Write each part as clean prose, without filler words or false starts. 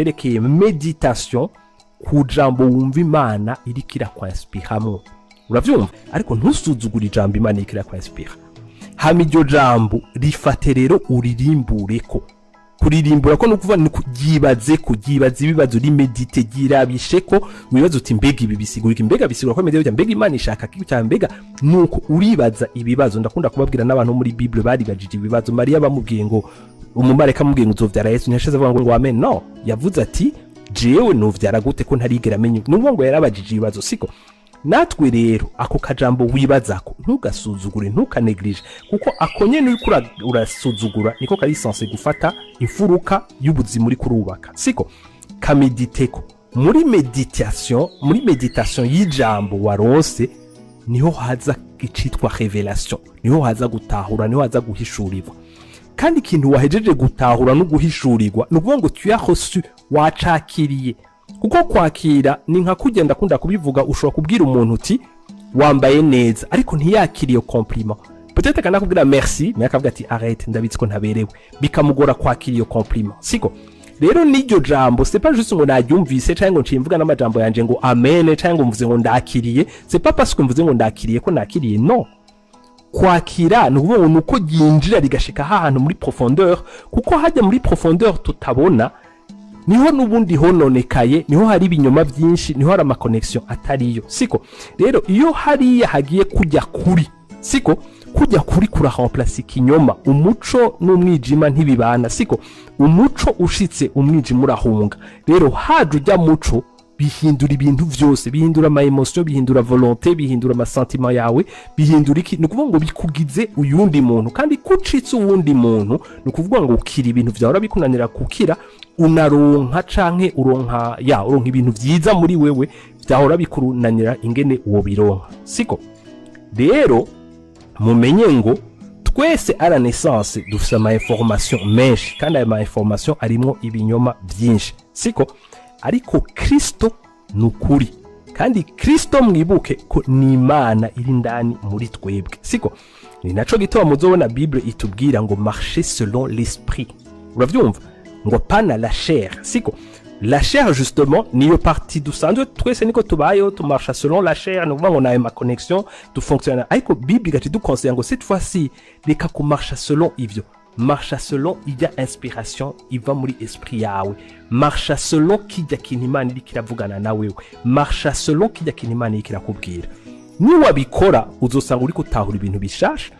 cerekeye meditation ku jambo wumva Imana iriko irakwanspiramwo. Uravyumva? Ariko ntusuzugura ijambo Imana iriko irakwanspira. Hama iryo jambo rifate rero uririmbureko. Kuririmbura ko nukuvuga ni kugibaze ibibazo uri medite girabisheko wibaza uti mbega ibi bisigura iki, mbega bisigura ko medite mbega Imana ishaka ki cyangwa mbega nuko uribaza ibibazo. Ndakunda kubabwira n'abantu muri Bible bari bajije ibibazo. Mariya bamubwiye ngo umumareka mubwiye ngo uzovyara Yesu, ntiyashaze avuga ngo amen. No, yavuze ati jewe nuvyara gute ko ntarigera menye. Nuvuga ngo yarabajije ibibazo. Siko natwe rero ako kajambo wibazako ntugasuzugure ntukaneglige, kuko akonye n'uriko urasuzugura niko kari sense gufata imfuruka y'ubuzima uri kurubaka. Siko kamediteko muri meditation y'ijambo warose niho haza icitwa revelation, niho haza gutahura, niho haza guhishurirwa. Kandi ikintu wahejeje gutahura no guhishurirwa nukuvuga ngo tu as reçu, wacakiriye. Kuko kwakira ni nka kugenda kunda kubivuga, ushobora kubwira umuntu uti wambaye neza ariko ntiyakiriye iyo compliment. Peut-être kana kubwira merci mais akavuga ati arrête ndabitse ko ntaberewe, bikamugora kwakira iyo compliment. Siko rero n'iryo jambo c'est pas juste ngo naryumvise cyangwa ngo ncimvuga n'amajambo yanje ngo amen cyangwa ngo mvuze ngo ndakiriye. C'est pas parce que mvuze ngo ndakiriye ko nakiriye, no. Kwakira nukuvuga ngo uko ginjira rigashika ahantu muri profondeur, kuko hajya muri profondeur tutabona niho nubundi hononekaye, niho hari ibinyoma byinshi, niho hari amaconnection atariyo. Siko rero iyo hariya hagiye kujya kuri, siko kujya kuri kura remplacer ikinyoma. Umuco n'umwijima ntibibana. Siko umuco ushitse umwijima urahunga. Rero haje ujya muco bihindura ibintu byose, bihindura ama emotion, bihindura volonté, bihindura ama sentiment yawe, bihindura iki. Nukuvuga ngo bikugize uyundi muntu, kandi kucitse uwundi muntu nukuvuga ngo ukira ibintu byahora bikunanira kukira, unaronka canke uronka ibintu byiza muri wewe byahora bikurunanira ingene uwo bironka. Siko rero mumenye ngo twese à la naissance dufite ama information menshi, kandi ayo ma information arimo ibinyoma byinshi. Siko ariko Kristo nukuri, kandi Kristo mwibuke ko ni Imana iri ndani muri twebwe. Siko ni naco gituma muzobona Bible itubwira ngo marcher selon l'esprit. Uravyumva ngo pana la chair. Siko la chair justement niyo partie dusanzwe twese niko tubayo, tu marche selon la chair, no ngo na ma connexion tu fonctionne. Ariko Bible gati du conseil ngo cette fois-ci reka ku marche selon ivyo. Marcha selon ijya inspiration iva muri esprit yawe. Marcha selon kijya kintu Imana iri kiravugana nawe. Marcha selon kijya kintu Imana iri kirakubwira. Ni wabikora uzosanga uri gutahura ibintu bishasha,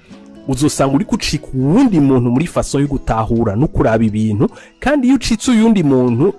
uzosanga uri kucika uwundi muntu muri façon yo gutahura no kuraba ibintu. Kandi iyo ucitse uyundi muntu